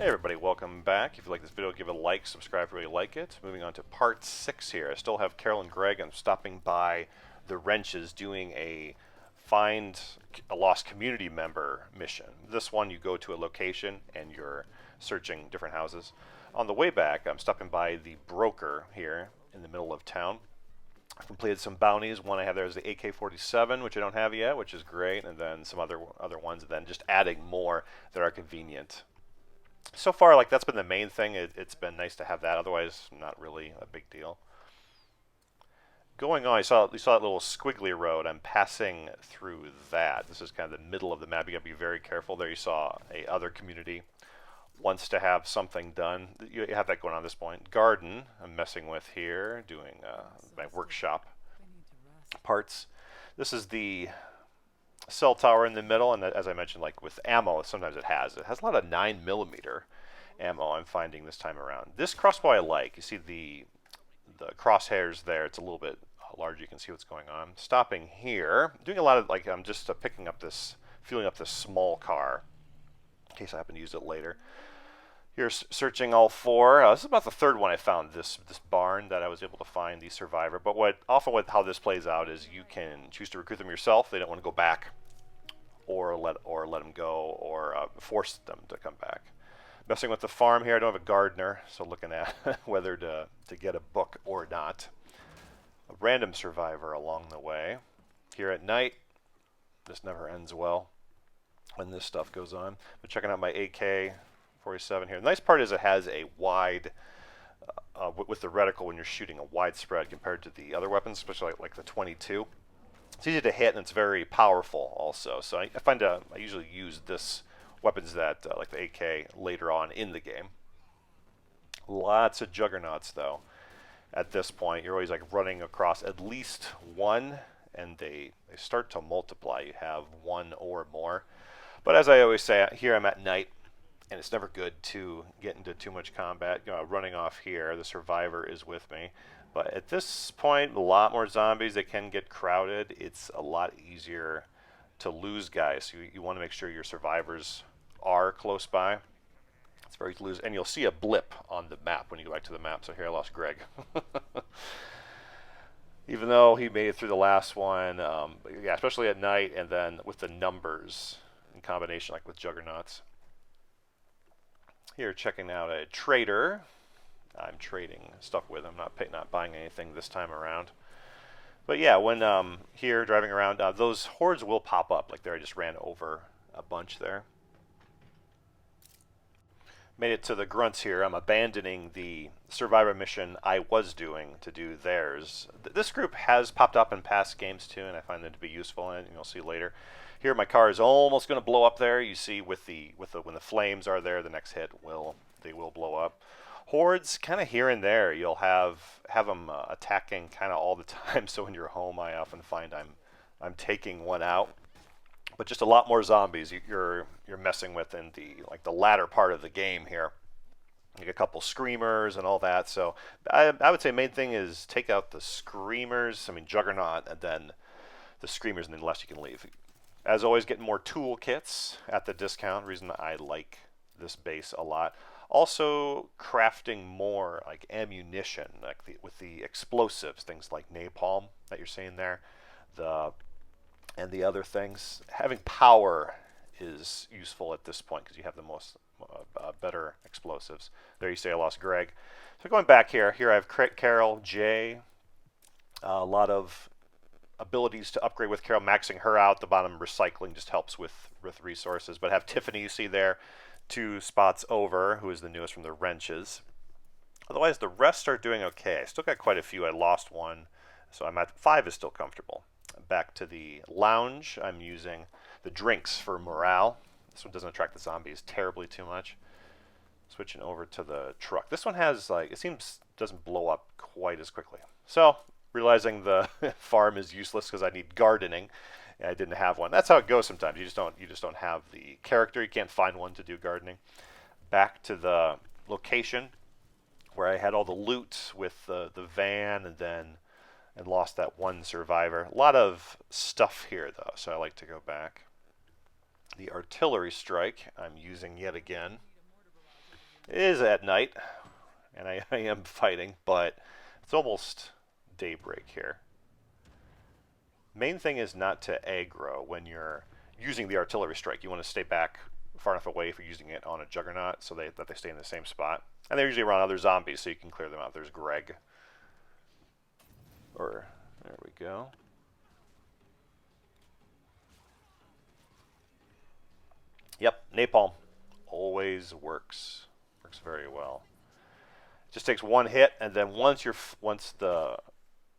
Hey everybody, welcome back. If you like this video, give it a like, subscribe if you really like it. Moving on to part 6 here. I still have Carol and Greg. I'm stopping by the Wrenches doing a find a lost community member mission. This one, you go to a location and you're searching different houses. On the way back, I'm stopping by the broker here in the middle of town. I've completed some bounties. One I have there is the AK-47, which I don't have yet, which is great, and then some other ones, and then just adding more that are convenient. So far, like, that's been the main thing. It's been nice to have that. Otherwise, not really a big deal. Going on, you saw that little squiggly road. I'm passing through that. This is kind of the middle of the map. You got to be very careful. There you saw a other community wants to have something done. You have that going on at this point. Garden, I'm messing with here, doing my workshop parts. This is the cell tower in the middle, and as I mentioned, like with ammo, sometimes it has a lot of 9mm ammo I'm finding this time around. This crossbow I like. You see the crosshairs there. It's a little bit larger. You can see what's going on. Stopping here, doing a lot of, like, I'm just picking up this, fueling up this small car in case I happen to use it later. Here, searching all four. This is about the third one I found. This barn that I was able to find the survivor. But how this plays out is you can choose to recruit them yourself. They don't want to go back, or let them go, or force them to come back. Messing with the farm here. I don't have a gardener, so looking at whether to get a book or not. A random survivor along the way. Here at night, this never ends well when this stuff goes on. But checking out my AK-47 here. The nice part is it has a wide, with the reticle when you're shooting, a wide spread compared to the other weapons, especially like the 22. It's easy to hit and it's very powerful also. So I find I usually use this weapons that like the AK later on in the game. Lots of juggernauts though. At this point, you're always like running across at least one, and they start to multiply. You have one or more. But as I always say, here I'm at night, and it's never good to get into too much combat. Running off here, the survivor is with me. But at this point, a lot more zombies. They can get crowded. It's a lot easier to lose guys. So you want to make sure your survivors are close by. It's very easy to lose. And you'll see a blip on the map when you go back to the map. So here I lost Greg. Even though he made it through the last one. Yeah, especially at night, and then with the numbers in combination, like with juggernauts. Here, checking out a trader. I'm trading stuff with him, not buying anything this time around. But yeah, when here driving around, those hordes will pop up. Like there, I just ran over a bunch there. Made it to the grunts here. I'm abandoning the survivor mission I was doing to do theirs. This group has popped up in past games too, and I find them to be useful, and you'll see later. Here, my car is almost going to blow up there. You see, when the flames are there, the next hit they will blow up. Hordes, kind of here and there. You'll have them attacking kind of all the time. So when you're home, I often find I'm taking one out. But just a lot more zombies you're messing with in the latter part of the game here. You get a couple screamers and all that. So I would say main thing is take out the screamers. I mean Juggernaut, and then the screamers, and then the rest you can leave. As always, getting more toolkits at the discount. Reason I like this base a lot. Also, crafting more like ammunition, like with the explosives, things like napalm that you're seeing there, and the other things. Having power is useful at this point because you have the most better explosives. There you see I lost Greg. So going back here I have Carol, Jay, a lot of abilities to upgrade with Carol, maxing her out. The bottom recycling just helps with resources. But have Tiffany, you see there, 2 spots over, who is the newest from the Wrenches. Otherwise, the rest are doing okay. I still got quite a few. I lost one, so I'm at 5 is still comfortable. Back to the lounge. I'm using the drinks for morale. This one doesn't attract the zombies terribly too much. Switching over to the truck. This one has, like, it seems doesn't blow up quite as quickly. So realizing the farm is useless because I need gardening. And I didn't have one. That's how it goes sometimes. You just don't have the character. You can't find one to do gardening. Back to the location where I had all the loot with the van, and lost that one survivor. A lot of stuff here though, so I like to go back. The artillery strike I'm using yet again. It is at night, and I am fighting, but it's almost daybreak here. Main thing is not to aggro when you're using the artillery strike. You want to stay back far enough away if you're using it on a juggernaut so that they stay in the same spot. And they're usually around other zombies, so you can clear them out. There's Greg. Or, there we go. Yep, napalm always works. Works very well. Just takes one hit, and then once the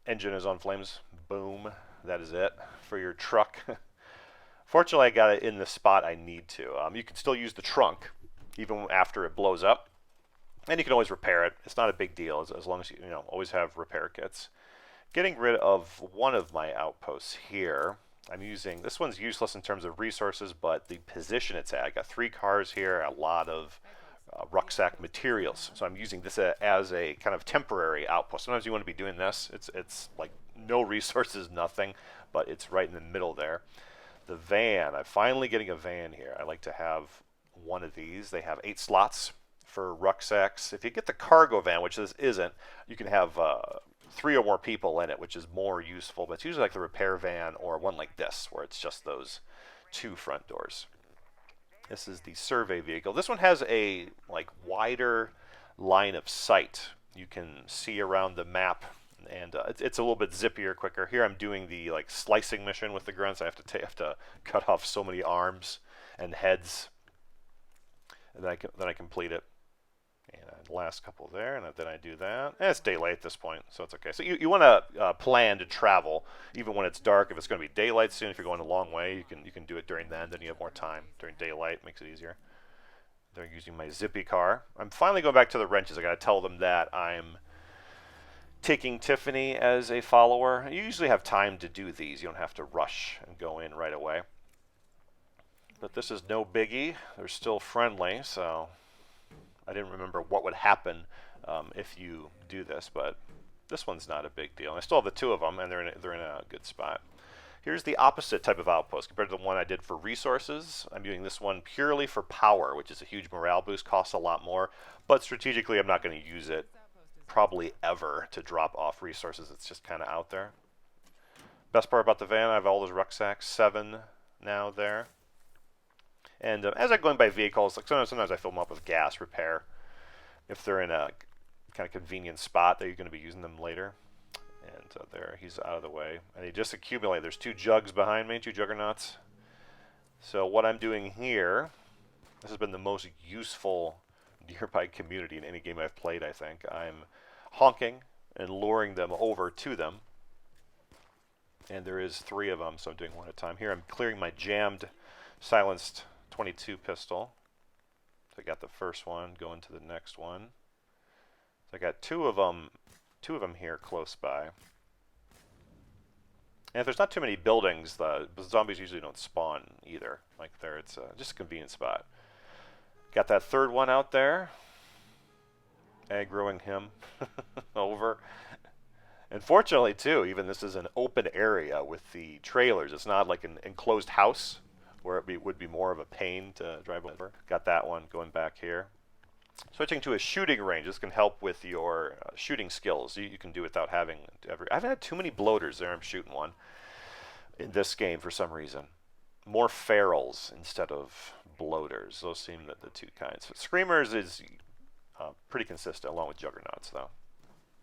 engine is on flames, boom, that is it for your truck. Fortunately, I got it in the spot I need to. You can still use the trunk even after it blows up, and you can always repair it. It's not a big deal as long as you always have repair kits. Getting rid of one of my outposts here. I'm using, this one's useless in terms of resources, but the position it's at. I got 3 cars here, a lot of rucksack materials. So I'm using this as a kind of temporary outpost. Sometimes you want to be doing this. It's like no resources, nothing, but it's right in the middle there. The van, I'm finally getting a van here. I like to have one of these. They have 8 slots for rucksacks. If you get the cargo van, which this isn't, you can have 3 or more people in it, which is more useful. But it's usually like the repair van or one like this, where it's just those 2 front doors. This is the survey vehicle. This one has a wider line of sight. You can see around the map, and it's a little bit zippier, quicker. Here I'm doing the slicing mission with the grunts. I have to cut off so many arms and heads, and then I complete it. And the last couple there, and then I do that. And it's daylight at this point, so it's okay. So you want to plan to travel even when it's dark. If it's going to be daylight soon, if you're going a long way, you can do it during then you have more time. During daylight, makes it easier. They're using my zippy car. I'm finally going back to the wrenches. I got to tell them that I'm taking Tiffany as a follower. You usually have time to do these. You don't have to rush and go in right away. But this is no biggie. They're still friendly, so I didn't remember what would happen if you do this, but this one's not a big deal. And I still have the 2 of them, and they're in a good spot. Here's the opposite type of outpost compared to the one I did for resources. I'm doing this one purely for power, which is a huge morale boost, costs a lot more, but strategically I'm not going to use it probably ever to drop off resources. It's just kind of out there. Best part about the van, I have all those rucksacks, 7 now there. And as I'm going by vehicles, sometimes I fill them up with gas repair. If they're in a kind of convenient spot that you're going to be using them later. And there, he's out of the way. And he just accumulated. There's 2 jugs behind me, 2 juggernauts. So what I'm doing here, this has been the most useful nearby community in any game I've played, I think. I'm honking and luring them over to them. And there is 3 of them, so I'm doing one at a time. Here I'm clearing my jammed, silenced 22 pistol. So I got the first one, going to the next one. So I got two of them here close by. And if there's not too many buildings, the zombies usually don't spawn either. It's just a convenient spot. Got that 3rd one out there, aggroing him over. And fortunately, too, even this is an open area with the trailers. It's not like an enclosed house where it would be more of a pain to drive over. Got that one going back here. Switching to a shooting range. This can help with your shooting skills. You can do it without having I haven't had too many bloaters there. I'm shooting one in this game for some reason. More ferals instead of bloaters. Those seem the 2 kinds. Screamers is pretty consistent along with juggernauts, though.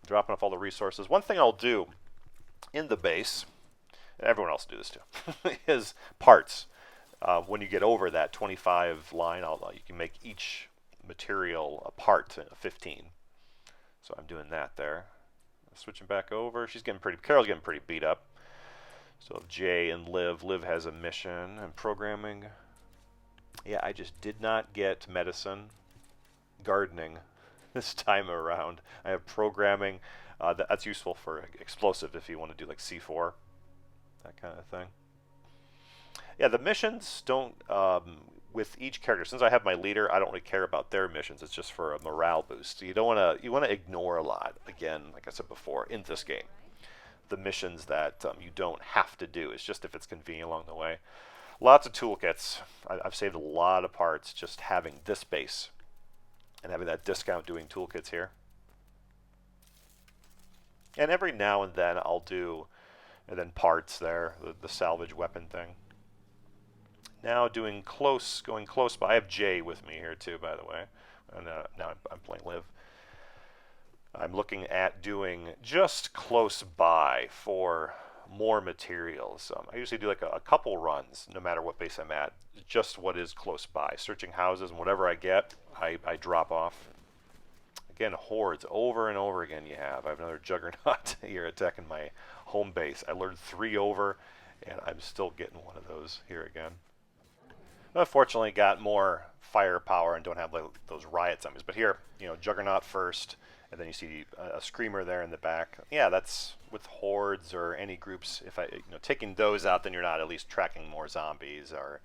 Dropping off all the resources. One thing I'll do in the base, and everyone else will do this too, is parts. When you get over that 25 line, you can make each material a part 15. So I'm doing that there. Switching back over. Carol's getting pretty beat up. So Jay and Liv. Liv has a mission. I'm programming. Yeah, I just did not get medicine, gardening this time around. I have programming. That's useful for explosive if you want to do like C4, that kind of thing. Yeah, the missions don't, with each character, since I have my leader, I don't really care about their missions. It's just for a morale boost. So you want to ignore a lot, again, like I said before, in this game. The missions that you don't have to do. It's just if it's convenient along the way. Lots of toolkits. I've saved a lot of parts just having this base. and having that discount doing toolkits here. And every now and then I'll do, and then parts there, the salvage weapon thing. Now going close by. I have Jay with me here too, by the way. And now I'm playing Liv. I'm looking at doing just close by for more materials. I usually do like a couple runs, no matter what base I'm at. Just what is close by. Searching houses, and whatever I get, I drop off. Again, hordes over and over again you have. I have another Juggernaut here attacking my home base. I lured 3 over, and I'm still getting one of those here again. Unfortunately, got more firepower and don't have like those riot zombies. But here, you know, Juggernaut first, and then you see a Screamer there in the back. Yeah, that's with hordes or any groups. If taking those out, then you're not at least tracking more zombies or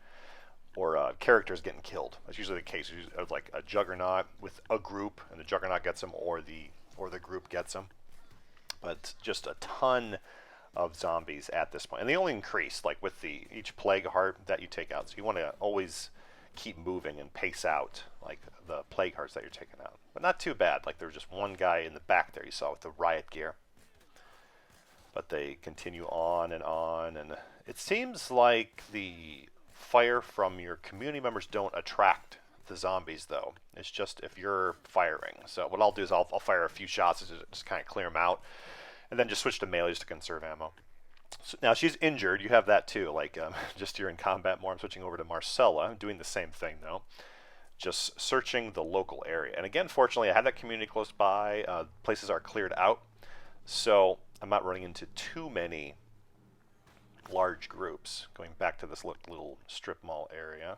characters getting killed. That's usually the case. Like a Juggernaut with a group, and the Juggernaut gets them, or the group gets them. But just a ton of zombies at this point, and they only increase like with each plague heart that you take out. So you want to always keep moving and pace out like the plague hearts that you're taking out. But not too bad. Like there was just one guy in the back there you saw with the riot gear. But they continue on, and it seems like the fire from your community members don't attract the zombies, though. It's just if you're firing. So what I'll do is I'll fire a few shots to just kind of clear them out, and then just switch to melee just to conserve ammo. So now she's injured. You have that too. Like just here in combat more. I'm switching over to Marcella. I'm doing the same thing though. Just searching the local area. And again, fortunately, I have that community close by. Places are cleared out, so I'm not running into too many large groups. Going back to this little strip mall area.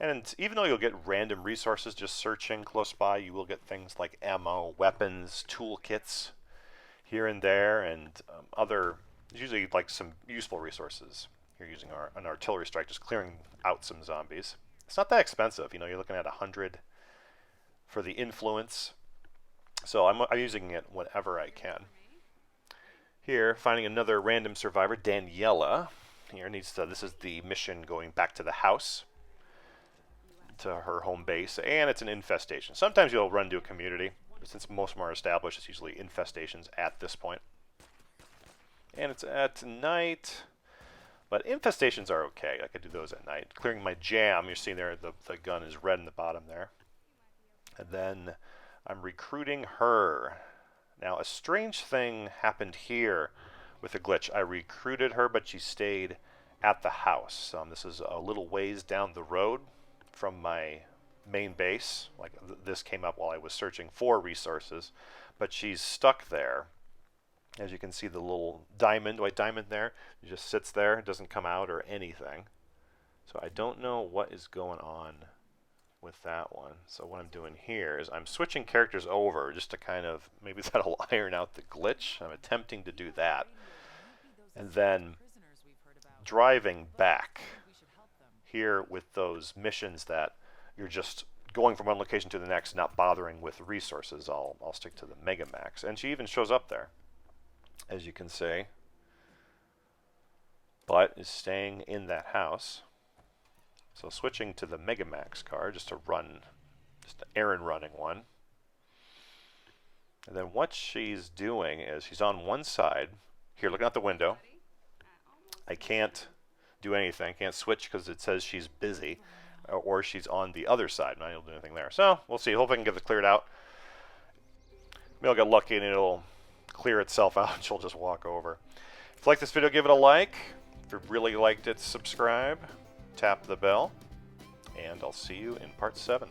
And even though you'll get random resources just searching close by, you will get things like ammo, weapons, toolkits here and there, and other, usually like some useful resources. You're using an artillery strike, just clearing out some zombies. It's not that expensive. You know, you're looking at 100 for the influence. So I'm using it whenever I can. Here, finding another random survivor, Daniela. Here needs to. This is the mission going back to the house, to her home base, and it's an infestation. Sometimes you'll run to a community, but since most of them are established, it's usually infestations at this point. And it's at night, but infestations are okay. I could do those at night. Clearing my jam, you're seeing there the gun is red in the bottom there. And then I'm recruiting her. Now, a strange thing happened here with a glitch. I recruited her, but she stayed at the house. This is a little ways down the road from my main base. Like this came up while I was searching for resources, but she's stuck there. As you can see, the little diamond, white diamond there, it just sits there. It doesn't come out or anything. So I don't know what is going on with that one. So what I'm doing here is I'm switching characters over just to kind of, maybe that'll iron out the glitch. I'm attempting to do that. And then driving back here with those missions that you're just going from one location to the next, not bothering with resources. I'll stick to the Mega Max. And she even shows up there, as you can see, but is staying in that house. So switching to the Mega Max car just to run, just an errand running one. And then what she's doing is she's on one side, here looking out the window. I can't do anything, can't switch because it says she's busy, or she's on the other side, and I don't do anything there. So we'll see, hopefully I can get it cleared out. Maybe I'll get lucky and it'll clear itself out and she'll just walk over. If you like this video, give it a like. If you really liked it, subscribe. Tap the bell, and I'll see you in part 7.